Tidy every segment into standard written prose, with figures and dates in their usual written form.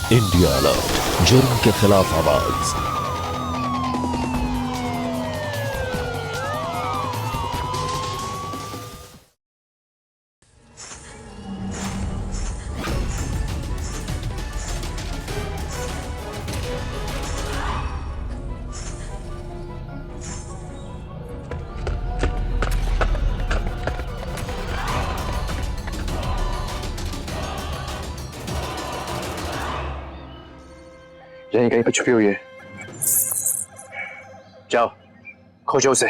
India alert, जुर्म के खिलाफ आवाज। यहीं कहीं पे छुपी हुई है, जाओ खोजो उसे।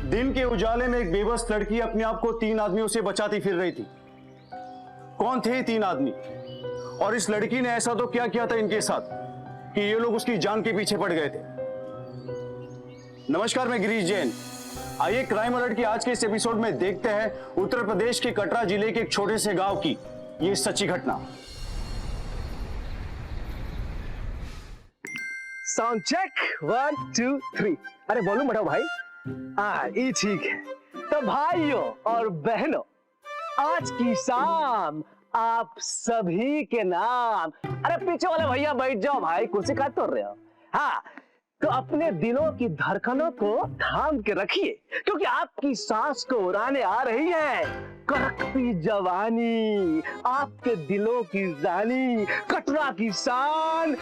दिन के उजाले में एक बेबस लड़की अपने आप को 3 आदमियों से बचाती फिर रही थी। कौन थे 3 आदमी और इस लड़की ने ऐसा तो क्या किया था इनके साथ कि ये लोग उसकी जान के पीछे पड़ गए थे। नमस्कार, मैं गिरीश जैन। आइए क्राइम अलर्ट की आज के इस एपिसोड में देखते हैं उत्तर प्रदेश के कटरा जिले के एक छोटे से गांव की ये सच्ची घटना। Sound check 1 2 3। अरे बोलूं बड़ा भाई? ये ठीक है। तो भाइयों और बहनों, आज की शाम आप सभी के नाम। अरे पीछे वाले भैया बैठ जाओ भाई, कुर्सी काट तोड़ रहे हो। हाँ, तो अपने दिलों की धड़कनों को थाम के रखिए, क्योंकि आपकी सांस को उड़ाने आ रही है कड़कती जवानी, आपके दिलों की रानी, कटरा की शान,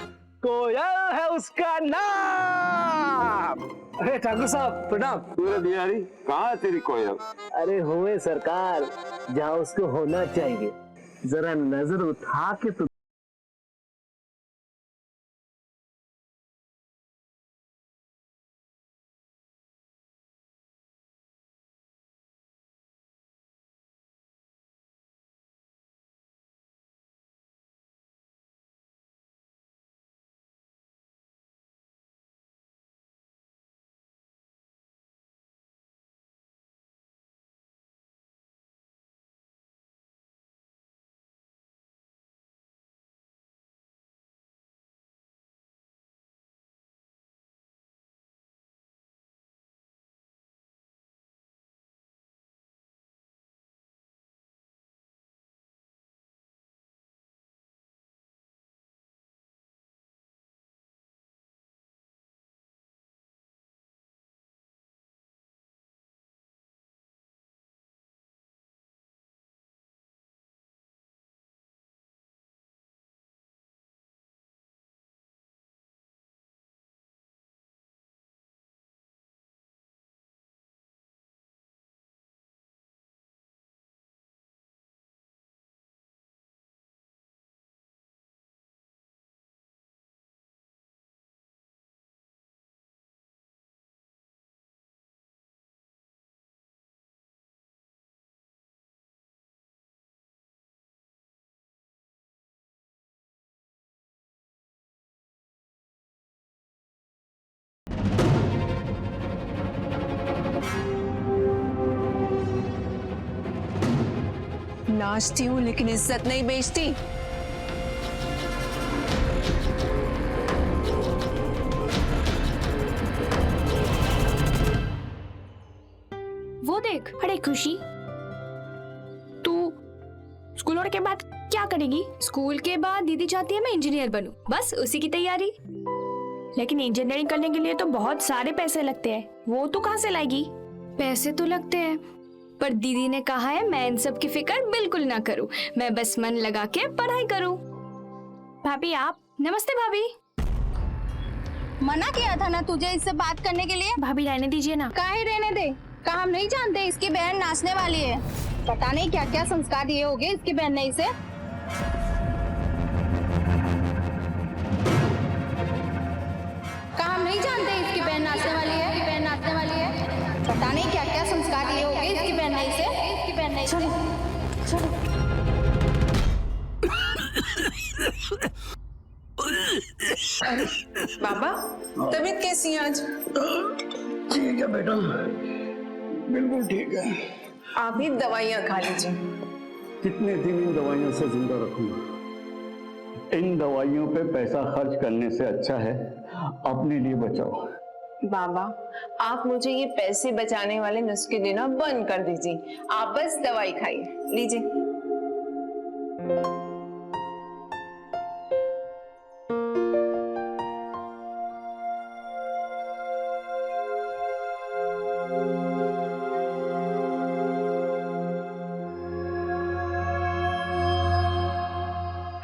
कोयल है उसका नाम। अरे ठाकुर साहब प्रणाम। बिहारी, कहाँ है तेरी कोयल? अरे हुए सरकार, जहाँ उसको होना चाहिए। जरा नजर उठा के तो नाचती हूँ लेकिन इज्जत नहीं बेचती। वो देख। अरे खुशी, तू स्कूल के बाद क्या करेगी? स्कूल के बाद दीदी चाहती है मैं इंजीनियर बनूं, बस उसी की तैयारी। लेकिन इंजीनियरिंग करने के लिए तो बहुत सारे पैसे लगते हैं, वो तू कहाँ से लाएगी? पैसे तो लगते हैं, पर दीदी ने कहा है मैं इन सब की फिक्र बिल्कुल ना करूं, मैं बस मन लगा के पढ़ाई करूं। भाभी आप। नमस्ते भाभी। मना किया था ना तुझे इससे बात करने के लिए। भाभी रहने दीजिए ना। काहे रहने दे? कहा हम नहीं जानते इसकी बहन नाचने वाली है? पता नहीं क्या क्या संस्कार दिए होंगे इसकी बहन ने इसे। कहा हम नहीं जानते इसकी बहन नाचने वाली है, बहन नाचने वाली है। पता नहीं क्या क्या संस्कार दिए होंगे इसकी बहन ने इसे, इसकी बहन ने। चलो चलो। अरे बाबा, तबीयत कैसी है आज? ठीक है बेटा, बिल्कुल ठीक है। आप भी दवाइयाँ खा लीजिए। कितने दिन इन दवाइयों से जिंदा रखूंगा। इन दवाइयों पे पैसा खर्च करने से अच्छा है अपने लिए बचाओ। बाबा, आप मुझे ये पैसे बचाने वाले नुस्खे देना बंद कर दीजिए। आप बस दवाई खाइए, लीजिए।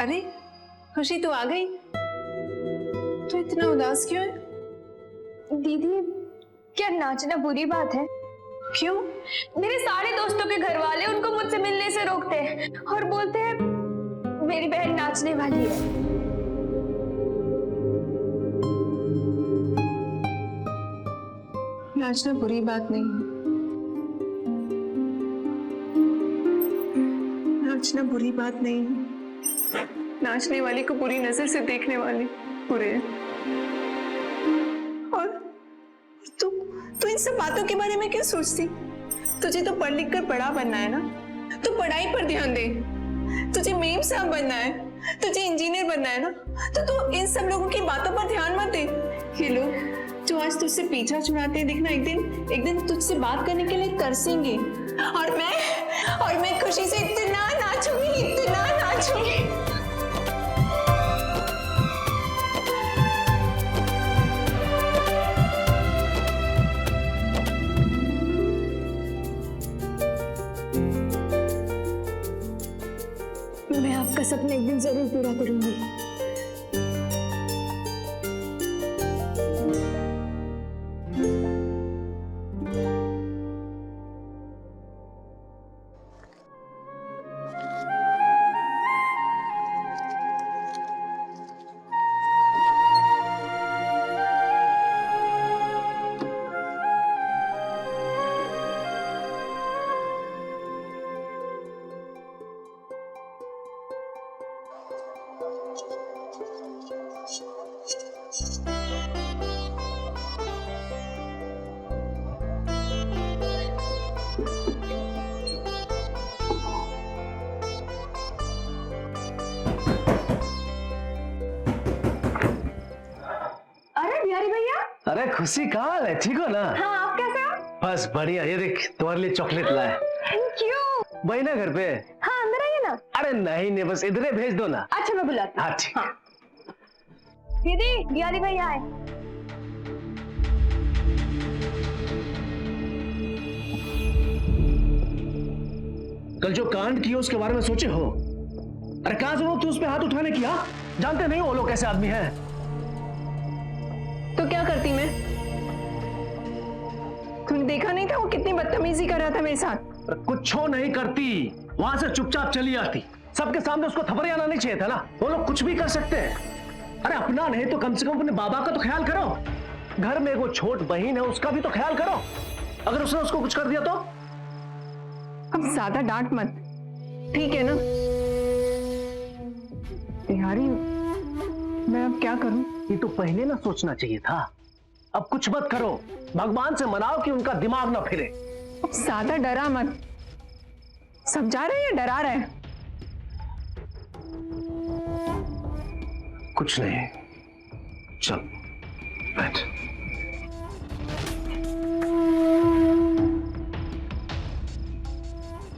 अरे खुशी, तू आ गई? तू इतना उदास क्यों है? दीदी, क्या नाचना बुरी बात है? क्यों? मेरे सारे दोस्तों के घर वाले उनको मुझसे मिलने से रोकते हैं और बोलते हैं मेरी बहन नाचने वाली है। नाचना बुरी बात नहीं है। नाचना बुरी बात नहीं है। नाचने वाले को बुरी नजर से देखने वाले बुरे हैं। और तू इन सब बातों के बारे में क्यों सोचती? तुझे तो पढ़ लिख कर बड़ा बनना है ना, तो पढ़ाई पर ध्यान दे। तुझे मेम साहब बनना है, तुझे इंजीनियर बनना है ना, तो तू इन सब लोगों की बातों पर ध्यान मत दे। ये लोग जो आज तुझसे पीछा छुड़ाते हैं, देखना एक दिन तुझसे बात करने के लिए तरसेंगे। और मैं खुशी से इतना नाचूंगी। मैं आपका सपना एक दिन जरूर पूरा करूंगी। अरे खुशी, कहाँ हाल है? ठीक हो ना? हाँ, आप कैसे हो? बस बढ़िया। ये देख, तुम्हारे लिए चॉकलेट लाया। Thank you. वही ना घर पे? हाँ, अंदर आइए ना। अरे नहीं, बस इधर भेज दो ना। अच्छा, मैं बुलाती हूँ। हाँ ठीक। हाँ। दीदी, बिहारी भैया आए। कल जो कांड किया उसके बारे में सोचे हो? अरे कहाँ जरूरत थी उस पे हाथ उठाने की? हाँ, जानते नहीं वो लोग कैसे आदमी हैं। तो क्या करती मैं? तूने देखा नहीं था वो कितनी बदतमीजी कर रहा था मेरे साथ? कुछ नहीं करती, वहां से चुपचाप चली आती। सबके सामने उसको थपड़ियां आना नहीं चाहिए था ना। वो लोग कुछ भी कर सकते हैं। अरे अपना नहीं तो कम से कम अपने बाबा का तो ख्याल करो। घर में वो छोट बहन है, उसका भी तो ख्याल करो। अगर उसने उसको कुछ कर दिया तो? अब ज्यादा डांट मत, ठीक है ना? बिहारी, मैं अब क्या करूं? ये तो पहले ना सोचना चाहिए था। अब कुछ मत करो, भगवान से मनाओ कि उनका दिमाग ना फिरे। अब ज्यादा डरा मत। समझा रहे हैं या डरा रहे हैं? कुछ नहीं, चल बैठ।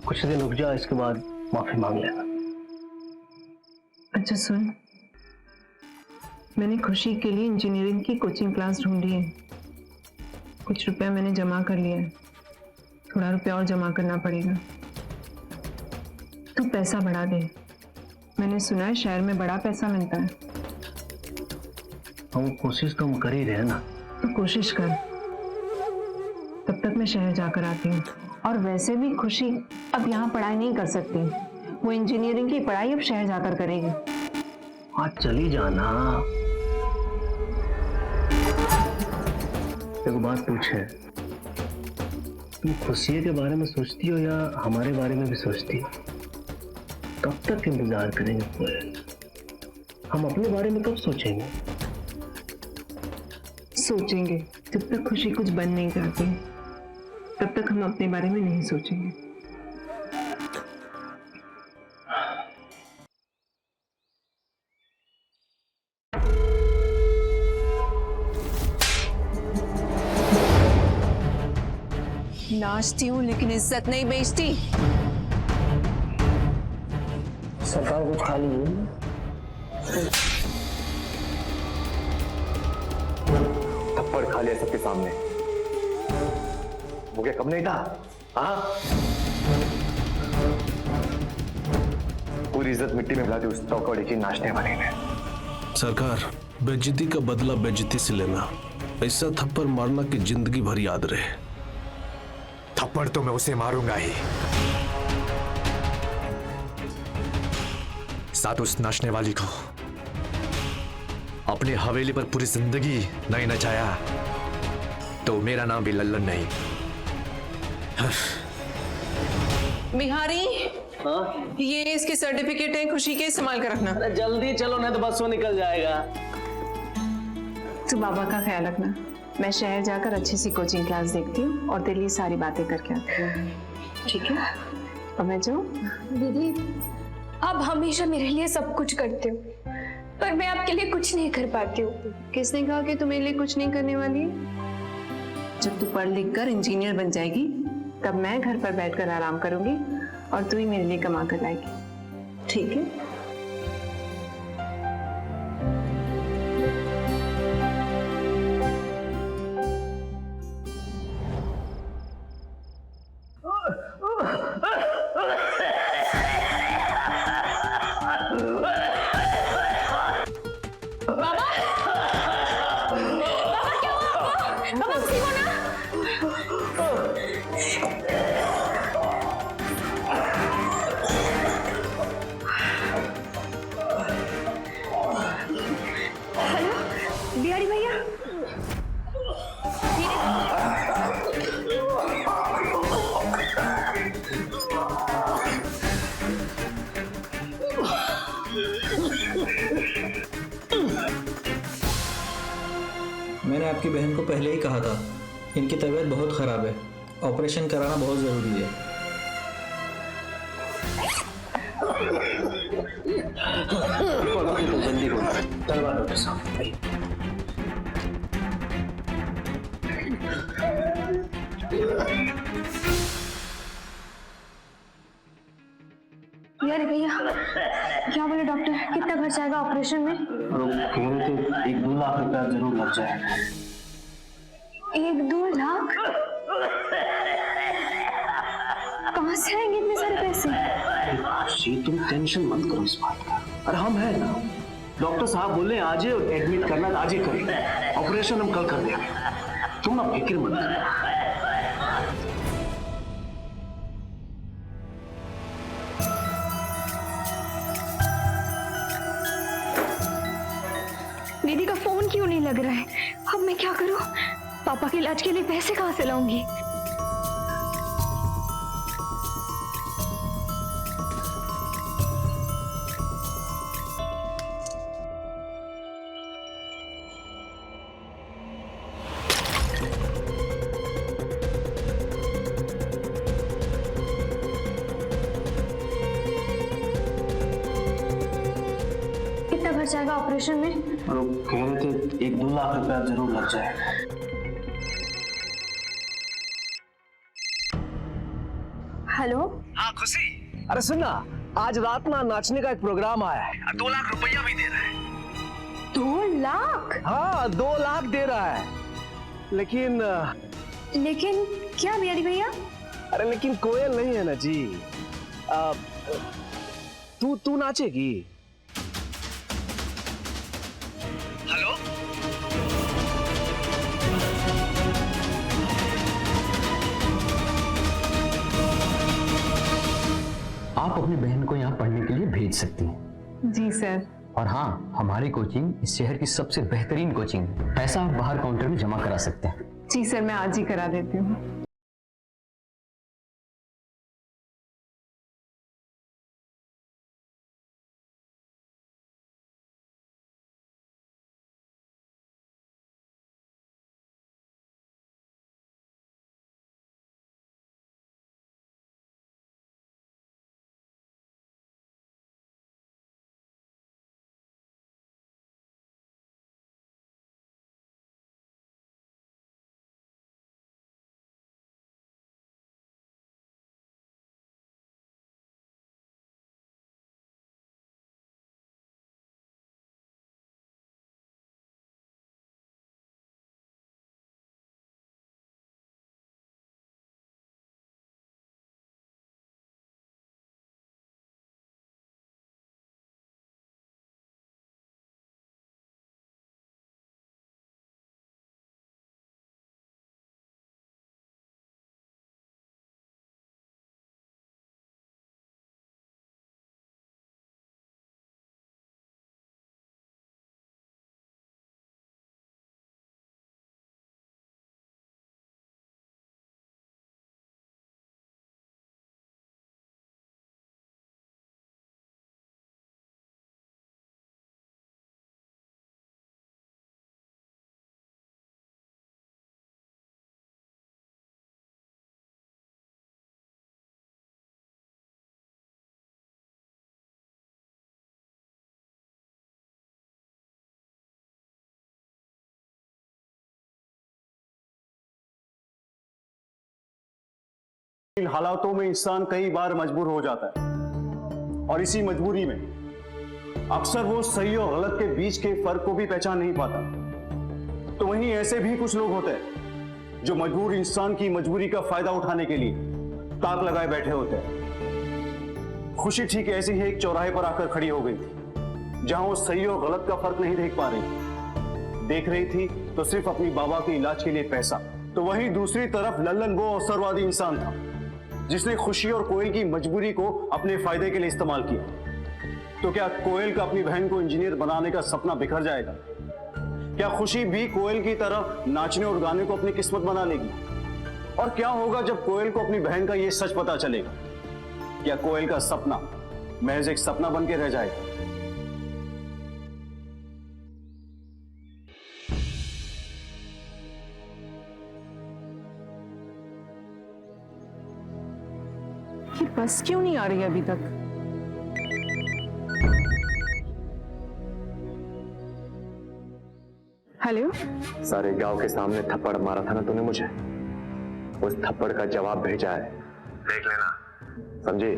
कुछ दिन रुक जा, इसके बाद माफी मांग लेना। अच्छा सुन, मैंने खुशी के लिए इंजीनियरिंग की कोचिंग क्लास ढूंढी है। कुछ रुपया मैंने जमा कर लिया है, थोड़ा रुपया और जमा करना पड़ेगा। तू पैसा बढ़ा दे, मैंने सुना है शहर में बड़ा पैसा मिलता है। हम कोशिश तो हम कर ही रहे ना। तो कोशिश कर, तब तक मैं शहर जाकर आती हूँ। और वैसे भी खुशी अब यहाँ पढ़ाई नहीं कर सकती, वो इंजीनियरिंग की पढ़ाई अब शहर जाकर करेगी। आज चली जाना। एक बात पूछे, तुम खुशी के बारे में सोचती हो या हमारे बारे में भी सोचती हो? कब तक इंतजार करेंगे पूरे? हम अपने बारे में कब सोचेंगे? सोचेंगे जब तक खुशी कुछ बन नहीं जाती, तब तक हम अपने बारे में नहीं सोचेंगे। नाचती हूँ लेकिन इज्जत नहीं बेचती। सरकार कुछ खा लीजिए। थप्पड़ खा लिया सबके सामने। वो क्या कब नहीं था? हाँ, पूरी इज्जत मिट्टी में मिला दी उस चौकड़ी की नाचने वाले ने। सरकार, बेइज्जती का बदला बेइज्जती से लेना, ऐसा थप्पड़ मारना कि जिंदगी भर याद रहे। थप्पड़ तो मैं उसे मारूंगा ही, साथ उस नाचने वाली को। अपनी हवेली पर पूरी जिंदगी नहीं नचाया तो मेरा नाम भी लल्लन नहीं। बिहारी, ये इसके सर्टिफिकेट है, खुशी के संभाल कर रखना। अरे जल्दी चलो नहीं तो बसों निकल जाएगा। तू बाबा का ख्याल रखना। मैं शहर जाकर अच्छी सी कोचिंग क्लास देखती हूँ और तेरे लिए सारी बातें करके आती हूँ, ठीक है? और मैं जाऊँ? दीदी, आप हमेशा मेरे लिए सब कुछ करते हो, पर मैं आपके लिए कुछ नहीं कर पाती हूँ। किसने कहा कि तू मेरे लिए कुछ नहीं करने वाली है? जब तू पढ़ लिख कर इंजीनियर बन जाएगी तब मैं घर पर बैठकर आराम करूंगी और तू ही मेरे लिए कमा कर लाएगी, ठीक है? बिहारी भैया, मैंने आपकी बहन को पहले ही कहा था, इनकी तबीयत बहुत ख़राब है, ऑपरेशन कराना बहुत ज़रूरी है। जल्दी बोलो। चलवा डॉक्टर साहब। बिहारी भैया, क्या बोले डॉक्टर? कितना खर्च आएगा ऑपरेशन में? कह रहे थे 1-2 लाख रुपया जरूर लग जाएगा। 1-2 लाख? कहाँ से आएंगे इतने सारे पैसे? तुम टेंशन मत करो इस बात का। अरे हम हैं ना, डॉक्टर साहब बोले आज एडमिट करना, आज ही करेंगे। ऑपरेशन हम कल कर देंगे, तुम ना फिक्र मत करो। दीदी का फोन क्यों नहीं लग रहा है? अब मैं क्या करूं? पापा के इलाज के लिए पैसे कहाँ से लाऊंगी? कितना खर्च आएगा ऑपरेशन में? और वो कह रहे थे 1-2 लाख रुपया जरूर लग जाएगा। हेलो? हाँ खुशी, अरे सुनना, आज रात ना नाचने का एक प्रोग्राम आया है, 2 लाख रुपया भी दे रहा है। 2 लाख? हाँ 2 लाख दे रहा है, लेकिन क्या बिहारी भैया? अरे लेकिन कोयल नहीं है ना जी। तू नाचेगी? हेलो, आप अपनी बहन को यहाँ पढ़ने के लिए भेज सकती हैं। जी सर। और हाँ, हमारी कोचिंग इस शहर की सबसे बेहतरीन कोचिंग है। पैसा आप बाहर काउंटर में जमा करा सकते हैं। जी सर, मैं आज ही करा देती हूँ। इन हालातों में इंसान कई बार मजबूर हो जाता है, और इसी मजबूरी में अक्सर वो सही और गलत के बीच के फर्क को भी पहचान नहीं पाता। तो वहीं ऐसे भी कुछ लोग होते हैं जो मजबूर इंसान की मजबूरी का फायदा उठाने के लिए ताक लगाए बैठे होते हैं। खुशी ठीक ऐसी ही एक चौराहे पर आकर खड़ी हो गई थी, जहां वो सही और गलत का फर्क नहीं देख पा रही थी। देख रही थी तो सिर्फ अपनी बाबा के इलाज के लिए पैसा। तो वहीं दूसरी तरफ लल्लन वो अवसरवादी इंसान था जिसने खुशी और कोयल की मजबूरी को अपने फायदे के लिए इस्तेमाल किया। तो क्या कोयल का अपनी बहन को इंजीनियर बनाने का सपना बिखर जाएगा? क्या खुशी भी कोयल की तरह नाचने और गाने को अपनी किस्मत बना लेगी? और क्या होगा जब कोयल को अपनी बहन का यह सच पता चलेगा? क्या कोयल का सपना महज एक सपना बन के रह जाएगा? ये बस क्यों नहीं आ रही अभी तक? हेलो। सारे गांव के सामने थप्पड़ मारा था ना तूने मुझे, उस थप्पड़ का जवाब भेजा है, देख लेना, समझी?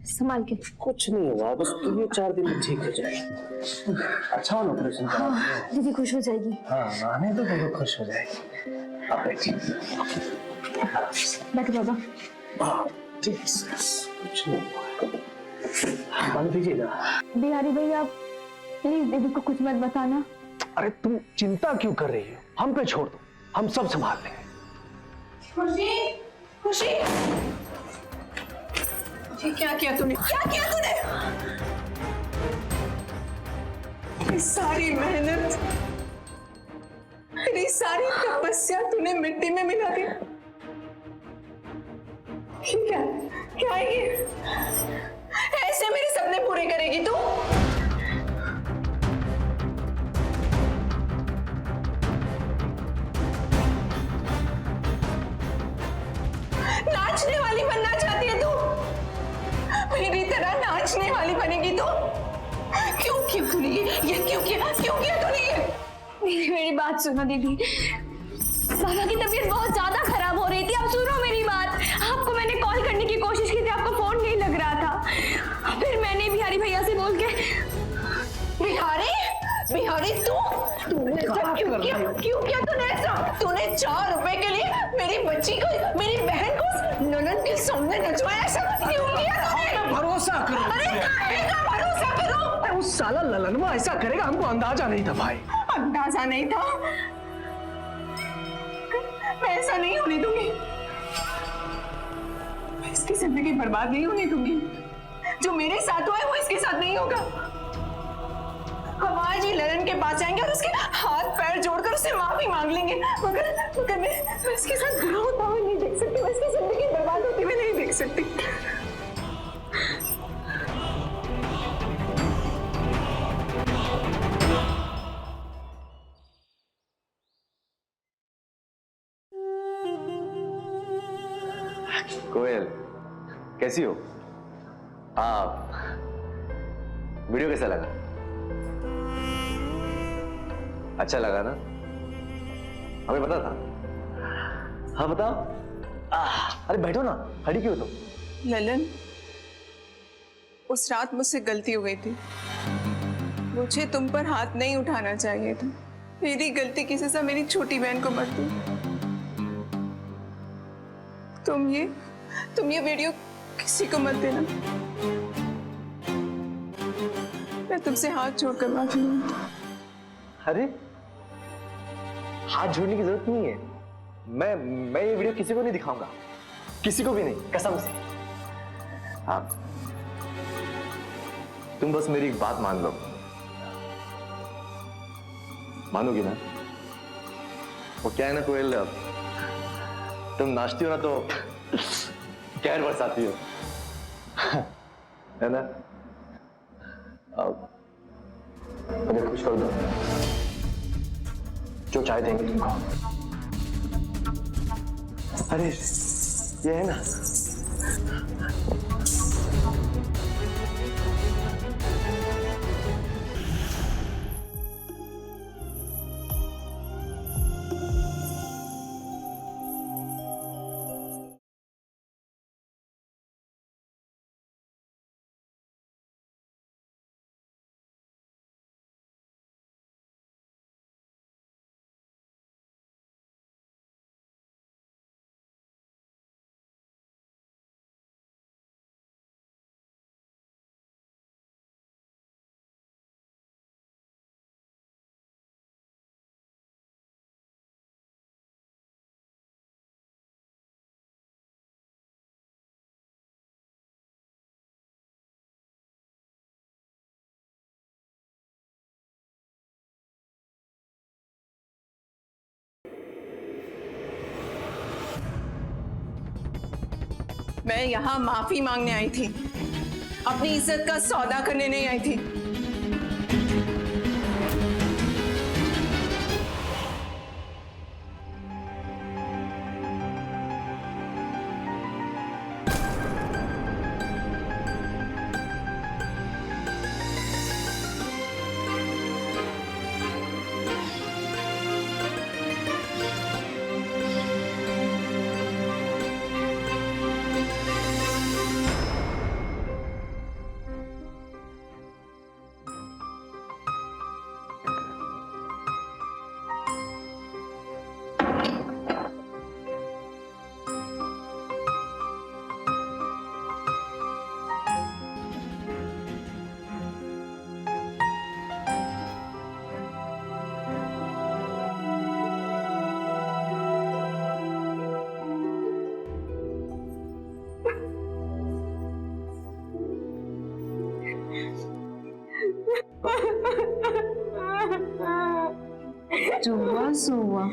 संभाल के। कुछ नहीं होगा, बस तुम ये 4 दिन में ठीक हो जाएगी। अच्छा वाला ऑपरेशन करा दिया। दीदी खुश हो जाएगी। हाँ, नानी तो बहुत खुश हो जाएगी। आप बैठिए। बैठो बाबा। ठीक है, कुछ नहीं हुआ। पानी पीजिएगा। बिहारी भैया प्लीज दीदी को कुछ मत बताना। अरे तुम चिंता क्यों कर रही हो? हम पे छोड़ दो, हम सब संभाल लेंगे। खुशी, खुशी, क्या किया तूने? क्या किया तूने? मेरी सारी मेहनत, मेरी सारी तपस्या तूने मिट्टी में मिला दी। क्या क्या है ये? ऐसे मेरे सपने पूरे करेगी तू? नाचने वाली बनना चाहती है तू? मेरी तरह नाचने वाली बनेगी तो? क्यों क्यों तूने ये क्यों किया तूने ये? मेरी बात सुनो दीदी, बाबा की तबीयत बहुत ज्यादा खराब हो रही थी। अब सुनो मेरी बात। आपको मैंने कॉल करने की कोशिश की थी, आपका फोन नहीं लग रहा था। फिर मैंने बिहारी भैया से बोल के। बिहारी तूने ऐसा क्यों किया तूने ऐसा? तूने 4 रुपए के लिए मेरी बच्ची को, मेरी बहन को ननन के सामने नचवाया। ऐसा क्यों किया तूने? भरोसा करो। अरे काहे का भरोसा करो? उस साला ललनवा ऐसा करेगा, हमको अंदाजा नहीं था भाई। अंदाजा नहीं था? मैं ऐसा नहीं होने दूंगी। मैं इसकी जिंदगी बर्बाद नहीं होने दूंगी। जो मेरे साथ हुआ है वो इसके साथ नहीं होगा। हम आज ही ललन के पास जाएंगे और उसके हाथ पैर जोड़कर उससे माफी मांग लेंगे। मगर मैं इसके साथ बुरा होता हुआ नहीं देख सकती। मैं इसकी जिंदगी बर्बाद होती हुई नहीं देख सकती। कोयल, कैसी हो आप? वीडियो कैसा लगा? अच्छा लगा ना? हमें पता था। हाँ बताओ। अरे बैठो ना, खड़ी क्यों तुम? ललन, उस रात मुझसे गलती हो गई थी। मुझे तुम पर हाथ नहीं उठाना चाहिए था। मेरी गलती की सजा मेरी छोटी बहन को मत दो। तुम ये वीडियो किसी को मत देना। मैं तुमसे हाथ जोड़कर माफी मांगती हूं। अरे हाथ जोड़ने की जरूरत नहीं है। मैं ये वीडियो किसी को नहीं दिखाऊंगा, किसी को भी नहीं, कसम से। आप तुम बस मेरी एक बात मान लो। मानोगी ना? वो क्या है ना कोयल, तुम नाचती हो ना तो कहर बरसाती हो, है ना? अब मुझे खुश कर दो, जो चाय देंगे तुमको। अरे ये है ना, मैं यहाँ माफी मांगने आई थी, अपनी इज्जत का सौदा करने नहीं आई थी। जो हुआ सो हुआ,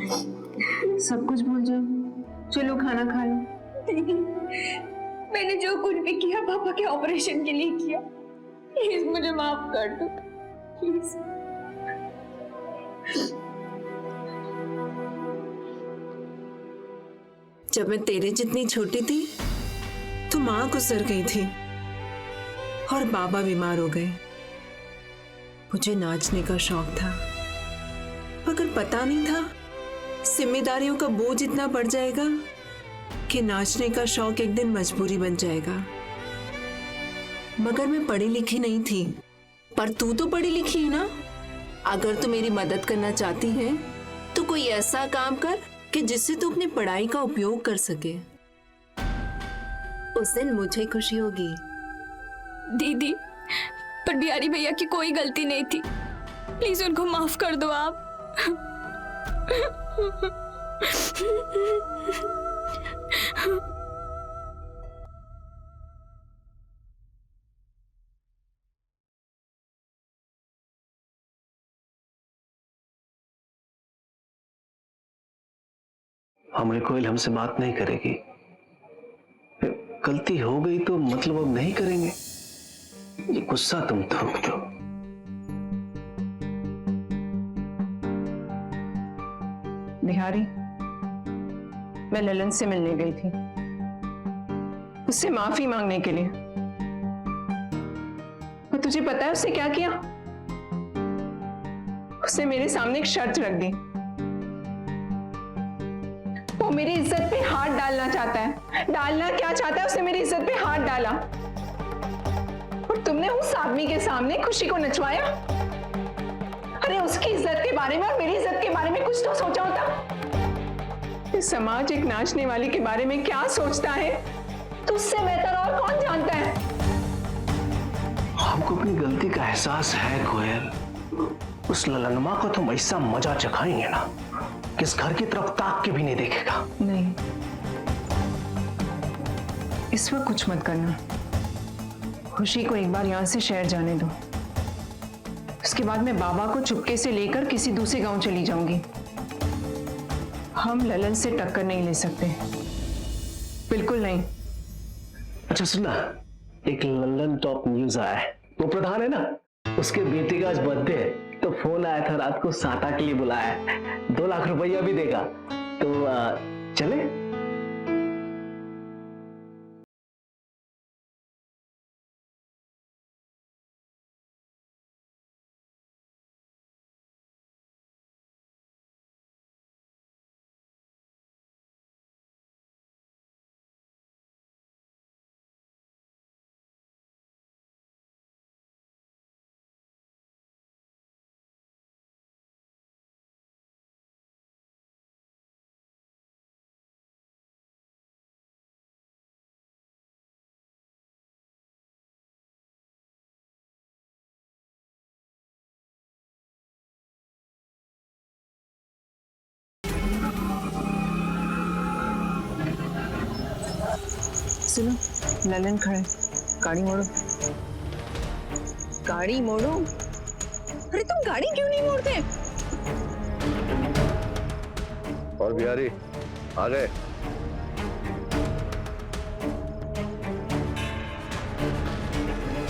सब कुछ भूल जाओ। चलो खाना खा लो। दीदी, मैंने जो कुछ भी किया पापा के ऑपरेशन के लिए किया, प्लीज मुझे माफ कर दो, प्लीज। जब मैं तेरे जितनी छोटी थी तो माँ गुजर गई थी और बाबा बीमार हो गए। मुझे नाचने का शौक था, मगर पता नहीं था जिम्मेदारियों का बोझ इतना बढ़ जाएगा कि नाचने का शौक एक दिन मजबूरी बन जाएगा। मगर मैं पढ़ी लिखी नहीं थी, पर तू तो पढ़ी लिखी है ना। अगर तू मेरी मदद करना चाहती है तो कोई ऐसा काम कर कि जिससे तू अपनी पढ़ाई का उपयोग कर सके। उस दिन मुझे खुशी होगी। दीदी, पर बिहारी भैया की कोई गलती नहीं थी, प्लीज उनको माफ कर दो आप। हमारे कोयल हमसे बात नहीं करेगी। गलती हो गई तो मतलब अब नहीं करेंगे। ये गुस्सा तुम थोक दो। बिहारी, मैं ललन से मिलने गई थी, उससे माफी मांगने के लिए। और तुझे पता है उसने क्या किया? उसने मेरे सामने एक शर्त रख दी मेरी इज्जत पे हाथ डालना चाहता है। डालना क्या चाहता है, उसने मेरी इज्जत पे हाथ डाला और तुमने उस आदमी के सामने खुशी को नचवाया। अरे उसकी इज्जत के बारे में और मेरी इज्जत के बारे में कुछ तो सोचा होता। इस समाज एक नाचने वाली के बारे में क्या सोचता है तो उससे बेहतर और कौन जानता है। हमको अपनी गलती का एहसास है कोयल। उस ललनमा को तुम ऐसा मजा चखाएंगे ना कि इस घर की तरफ ताक के भी नहीं देखेगा। नहीं, इस वक्त कुछ मत करना। खुशी को एक बार यहां से शहर जाने दो, उसके बाद मैं बाबा को चुपके से लेकर किसी दूसरे गांव चली जाऊंगी। हम ललन से टक्कर नहीं ले सकते, बिल्कुल नहीं। अच्छा सुनना, एक ललन टॉप न्यूज आया है। वो प्रधान है ना, उसके बेटे का आज बर्थडे है, तो फोन आया था रात को साटा के लिए बुलाया है। 2 लाख रुपया भी देगा, तो चले। सुनो, ललन खड़ा है, गाड़ी मोड़ो। गाड़ी मोड़ो। अरे तुम गाड़ी क्यों नहीं मोड़ते? और बिहारी आ गए।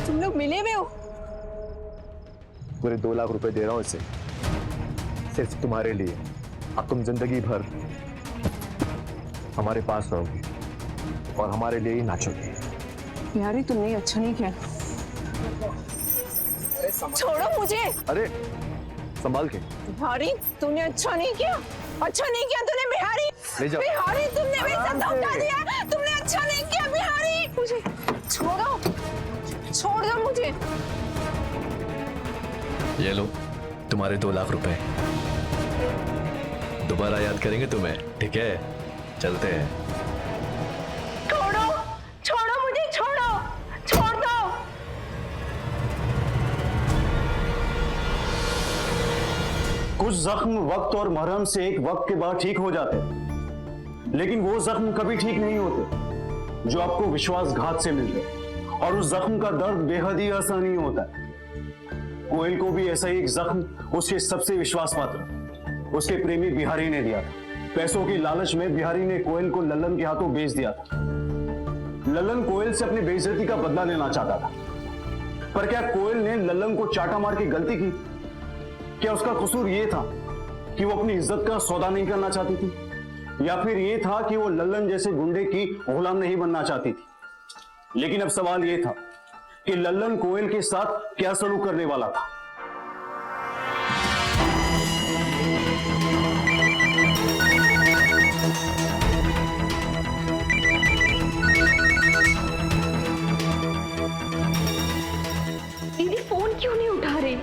तुम लोग मिले हुए हो? पूरे 2 लाख रुपए दे रहा हूं इसे, सिर्फ तुम्हारे लिए। अब तुम जिंदगी भर हमारे पास रहोगे और हमारे लिए ही नाचोगे। यार तुमने अच्छा नहीं किया। छोड़ो मुझे। अरे संभाल के। बिहारी तुमने अच्छा नहीं किया, अच्छा नहीं किया तूने बिहारी। ले जाओ। बिहारी तुमने मेरे साथ धोखा दिया, तुमने अच्छा नहीं किया बिहारी। मुझे छोड़ो, छोड़ दो मुझे। ये लो तुम्हारे 2 लाख रुपए। दोबारा याद करेंगे तुम्हें, ठीक है? चलते हैं। छोड़ो, छोड़ो मुझे, छोड़ो, छोड़ दो। कुछ जख्म वक्त और मरहम से एक वक्त के बाद ठीक हो जाते हैं, लेकिन वो जख्म कभी ठीक नहीं होते जो आपको विश्वासघात से मिलते हैं, और उस जख्म का दर्द बेहद ही आसानी होता है। कोयल को भी ऐसा ही एक जख्म उसके सबसे विश्वास पात्र, उसके प्रेमी बिहारी ने दिया था। पैसों की लालच में बिहारी ने कोयल को ललन के हाथों बेच दिया था। ललन कोयल से अपनी बेइज्जती का बदला लेना चाहता था, पर क्या कोयल ने ललन को चाटा मार के गलती की? क्या उसका कसूर यह था कि वो अपनी इज्जत का सौदा नहीं करना चाहती थी, या फिर यह था कि वो ललन जैसे गुंडे की गुलाम नहीं बनना चाहती थी? लेकिन अब सवाल यह था कि ललन कोयल के साथ क्या सलूक करने वाला था। दीदी फोन क्यों नहीं उठा रहे?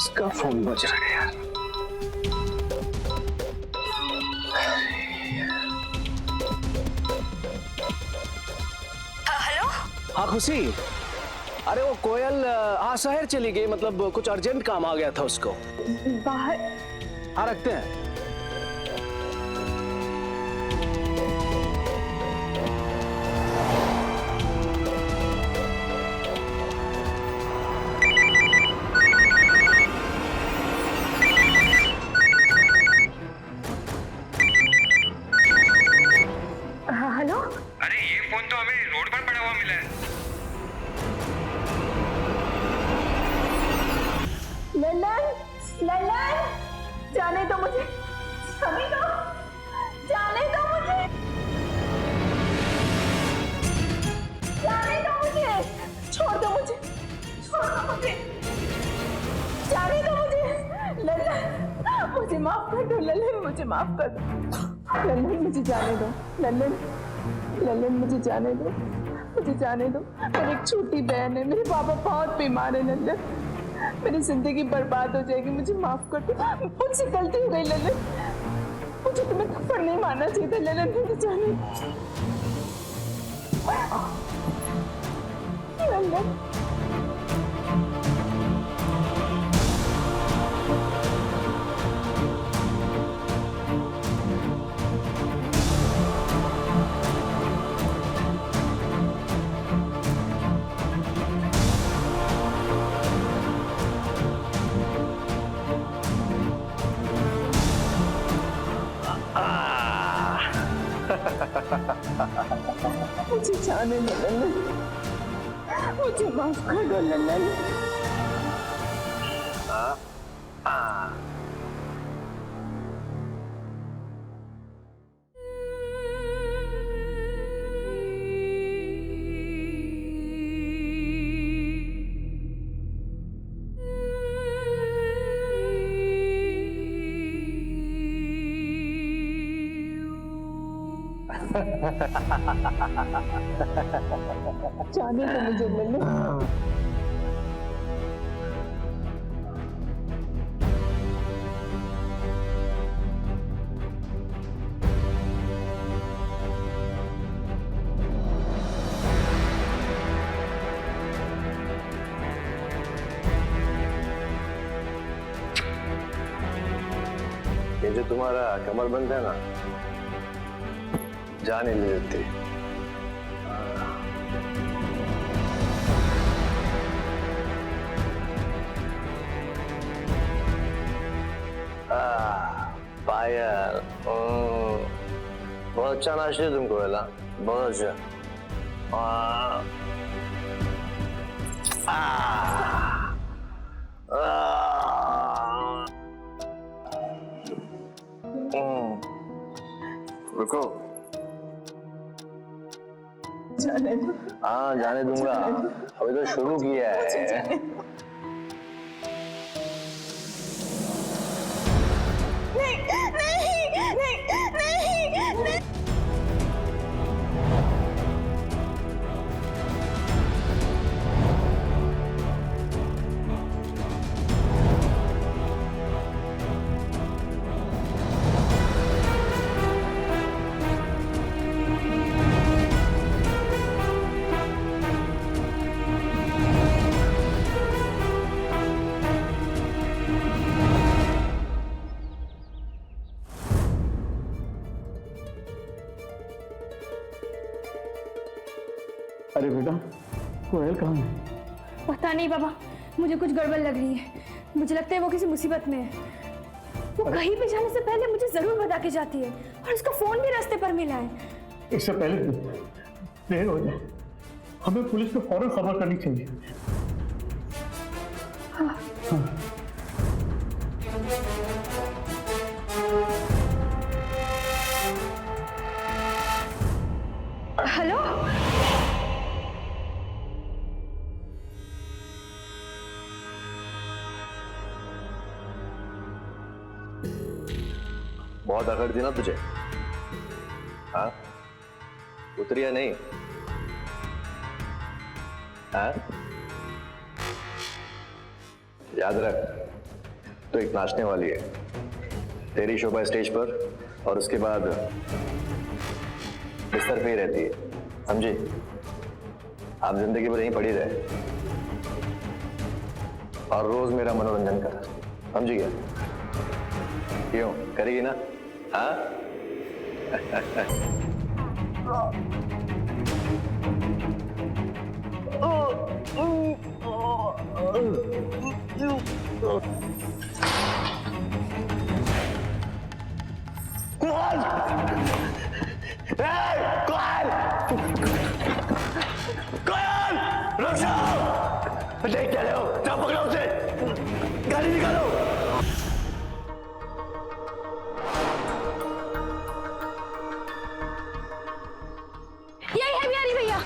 इसका फोन बज रहा है यार। हेलो। हाँ खुशी, अरे वो कोयल शहर चली गई, मतलब कुछ अर्जेंट काम आ गया था उसको। बाहर। हाँ रखते हैं। तो हमें रोड पर पड़ा हुआ मिला है। ललन, ललन, जाने दो मुझे, अभी तो जाने दो मुझे, जाने दो मुझे, छोड़ दो मुझे, छोड़ दो मुझे, जाने दो मुझे, ललन, मुझे माफ कर दो ललन, मुझे माफ कर दो ललन, मुझे जाने दो ललन, ललन मुझे जाने दो, मुझे जाने दो। मेरी एक छोटी बहन है, मेरे पापा बहुत बीमार है ललन, मेरी जिंदगी बर्बाद हो जाएगी, मुझे माफ कर दो, मुझसे गलती हो गई ललन, मुझे तुम्हें थप्पड़ नहीं मारना चाहिए था ललन, मुझे जाने ललन। मुझे जाने दो ललन, मुझे माफ कर दो ललन। जाने दो मुझे ललन। ये जो तुम्हारा कमरबंद है ना, जाने नहीं देती। पायल, बहुत अच्छा नाचती है तुमको, है ना? बहुत अच्छा। रुको। जाने दो। हाँ जाने दूंगा, अभी तो शुरू किया है। नहीं नहीं नहीं नहीं नहीं। अरे बेटा, कोयल कहाँ है? पता नहीं पापा, मुझे कुछ गड़बड़ लग रही है। मुझे लगता है वो किसी मुसीबत में है। वो कहीं पे जाने से पहले मुझे जरूर बता के जाती है, और उसका फोन भी रास्ते पर मिला है। इससे पहले देर हो जाए, हमें पुलिस को फौरन खबर करनी चाहिए। हाँ। हाँ। हेलो, बहुत अकड़ थी ना तुझे? हाँ, उतरी या नहीं? हाँ? याद रख, तो एक नाचने वाली है, तेरी शोभा स्टेज पर, और उसके बाद बिस्तर पे ही रहती है, समझी? आप जिंदगी भर यहीं पड़ी रहे और रोज मेरा मनोरंजन कर, समझी क्या? क्यों, करेगी ना? हाँ? कौन? देख क्या रहे हो? जाओ पकड़ो उसे, गाड़ी निकालो। यही है बिहारी भैया।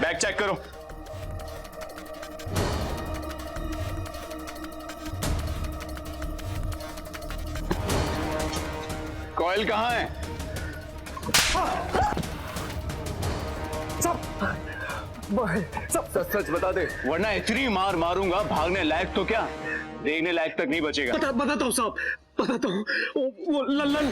बैग चेक करो। कोयल कहाँ है? सब सच सच बता दे, वरना इतनी मार मारूंगा भागने लायक तो क्या, देखने लायक तक नहीं बचेगा। बताता हूँ साहब, बताता हूँ। वो लल्लन।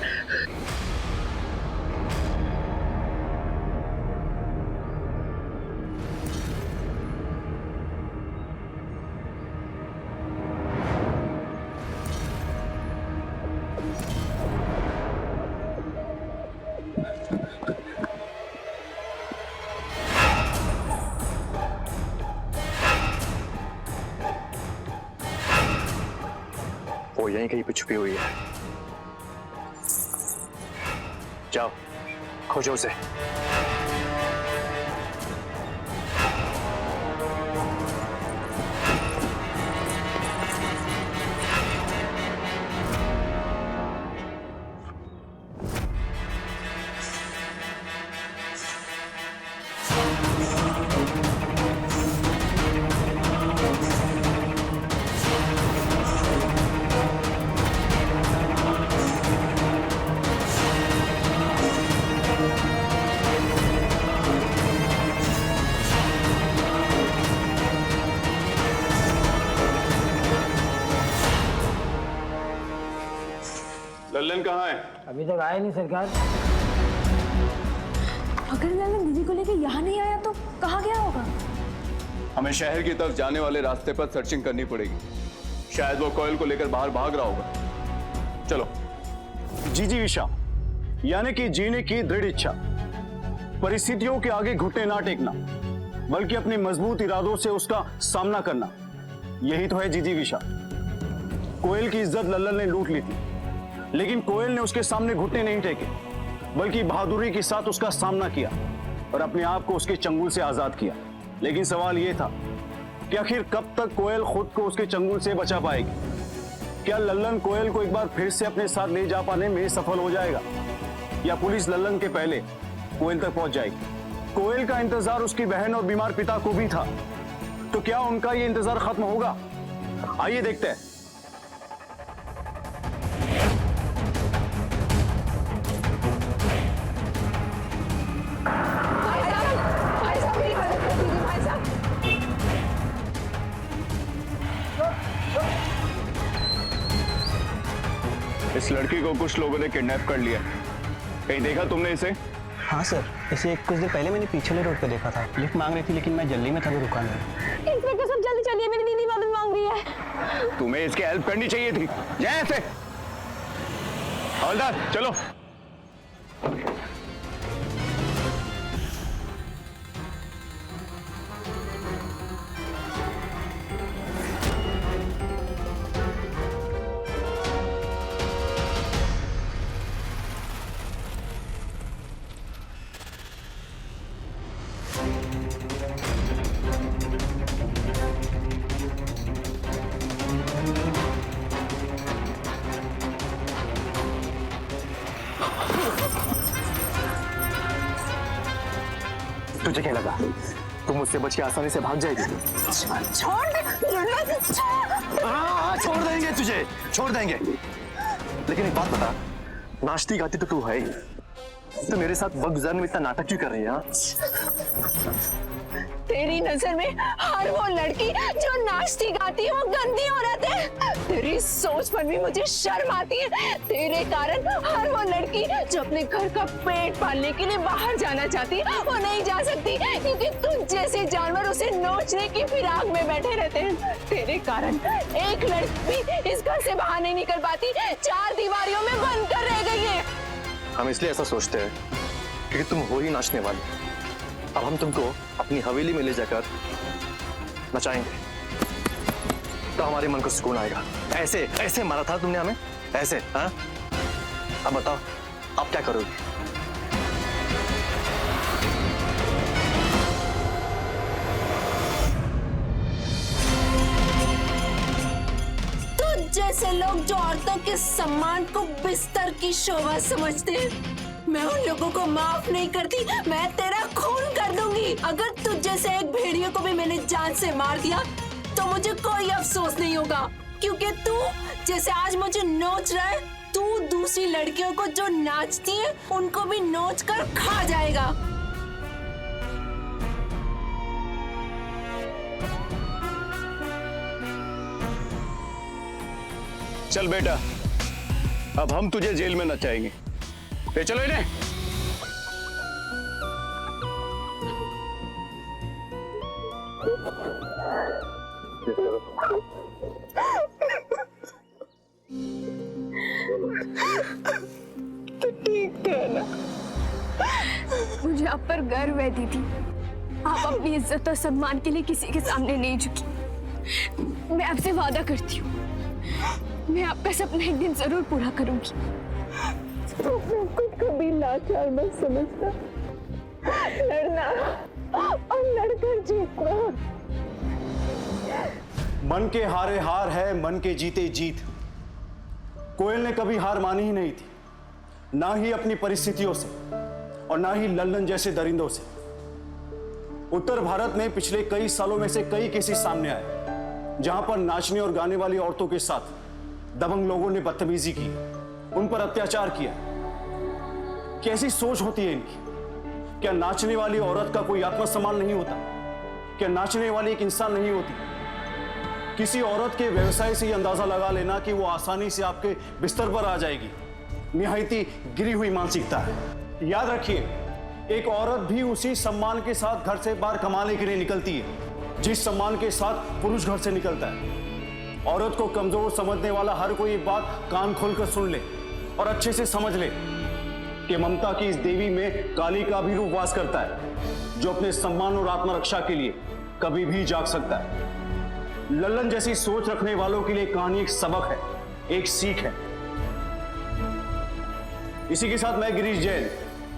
वो यहीं कहीं पे छुपी हुई है, जाओ खोजो उसे। लल्लन कहाँ है? अभी तक आया नहीं सरकार। अगर लल्लन दीदी को लेके यहाँ नहीं आया तो कहाँ गया होगा? हमें शहर की तरफ जाने वाले रास्ते पर सर्चिंग करनी पड़ेगी, शायद वो कोयल को लेकर बाहर भाग रहा होगा। चलो। जी विशा, यानी कि जीने की दृढ़ इच्छा, परिस्थितियों के आगे घुटने ना टेकना, बल्कि अपने मजबूत इरादों से उसका सामना करना, यही तो है जी विशा। कोयल की इज्जत लल्लन ने लूट ली थी, लेकिन कोयल ने उसके सामने घुटने नहीं टेके, बल्कि बहादुरी के साथ उसका सामना किया और अपने आप को उसके चंगुल से आजाद किया। लेकिन सवाल यह था कि आखिर कब तक कोयल खुद को उसके चंगुल से बचा पाएगी? क्या लल्लन कोयल को एक बार फिर से अपने साथ ले जा पाने में सफल हो जाएगा, या पुलिस लल्लन के पहले कोयल तक पहुंच जाएगी? कोयल का इंतजार उसकी बहन और बीमार पिता को भी था, तो क्या उनका ये इंतजार खत्म होगा? आइए देखते हैं। इस लड़की को कुछ लोगों ने किडनैप कर लिया, कहीं देखा तुमने इसे? हाँ सर, इसे कुछ देर पहले मैंने पीछे रोड पे देखा था। लिफ्ट मांग रही थी, लेकिन मैं जल्दी में था तो रुका नहीं। इंस्पेक्टर साहब जल्दी चलिए, मेरी दीदी मदद मांग रही है। तुम्हें इसकी हेल्प करनी चाहिए थी। जैसे हवलदार चलो। तुझे क्या लगा तुम मुझसे बच के आसानी से भाग जाएगी? छोड़ दे। हाँ, छोड़ देंगे तुझे, छोड़ देंगे। लेकिन एक बात बता, नाचती गाती तो तू है ही, तो मेरे साथ वक्त गुजारने में इतना नाटक क्यों कर रही है? हाँ? तेरी नजर में हर वो लड़की जो नाचती गाती है वो गंदी औरत है। तेरी सोच पर भी मुझे शर्म आती है। तेरे कारण हर वो लड़की जो अपने घर का पेट पालने के लिए बाहर जाना चाहती है वो नहीं जा सकती, क्योंकि तुम जैसे जानवर उसे नोचने की फिराक में बैठे रहते हैं। तेरे कारण एक लड़की भी इस घर से बाहर नहीं निकल पाती, चार दीवारियों में बंद कर रह गई है। हम इसलिए ऐसा सोचते हैं क्योंकि तुम हो ही नाचने वाली। अब हम तुमको अपनी हवेली में ले जाकर नचाएंगे तो हमारे मन को सुकून आएगा। ऐसे ऐसे मारा था तुमने हमें, ऐसे। हाँ, अब बताओ आप क्या करोगे? के सम्मान को बिस्तर की शोभा समझते हैं। मैं उन लोगों को माफ नहीं करती, मैं तेरा खून कर दूंगी। अगर तुझ जैसे एक भेड़िए को भी मैंने जान से मार दिया तो मुझे कोई अफसोस नहीं होगा, क्योंकि तू जैसे आज मुझे नोच रहा है, तू दूसरी लड़कियों को जो नाचती है उनको भी नोच कर खा जाएगा। चल बेटा, अब हम तुझे जेल में नचाएंगे। ले चलो इन्हें। तो ठीक है ना? मुझे आप पर गर्व है दीदी। आप अपनी इज्जत और सम्मान के लिए किसी के सामने नहीं झुकी। मैं आपसे वादा करती हूँ, मैं आपका सपना एक दिन जरूर पूरा करूंगी। तो मैं खुद कभी लाचार मत समझना, लड़ना और लड़कर जीतना। मन के हारे हार है, मन के जीते जीत। कोयल ने कभी हार मानी ही नहीं थी, ना ही अपनी परिस्थितियों से और ना ही लल्लन जैसे दरिंदों से। उत्तर भारत में पिछले कई सालों में से कई केसेस सामने आए जहां पर नाचने और गाने वाली औरतों के साथ दबंग लोगों ने बदतमीजी की, उन पर अत्याचार किया। कैसी सोच होती है इनकी? क्या नाचने वाली औरत का कोई आत्मसम्मान नहीं होता? क्या नाचने वाली एक इंसान नहीं होती? किसी औरत के व्यवसाय से ये अंदाजा लगा लेना कि वो आसानी से आपके बिस्तर पर आ जाएगी, निहायती गिरी हुई मानसिकता है। याद रखिए, एक औरत भी उसी सम्मान के साथ घर से बाहर कमाने के लिए निकलती है जिस सम्मान के साथ पुरुष घर से निकलता है। औरत को कमजोर समझने वाला हर कोई बात कान खोलकर सुन ले और अच्छे से समझ ले कि ममता की इस देवी में काली का भी रूप वास करता है, जो अपने सम्मान और आत्मरक्षा के लिए कभी भी जाग सकता है। लल्लन जैसी सोच रखने वालों के लिए कहानी एक सबक है, एक सीख है। इसी के साथ मैं गिरीश जैन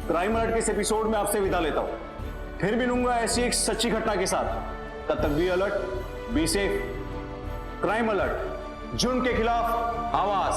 क्राइम अलर्ट के इस एपिसोड में आपसे विदा लेता हूं। फिर मिलूंगा ऐसी एक सच्ची घटना के साथ। तब तक be alert, be safe. Crime alert, जुर्म के खिलाफ आवाज।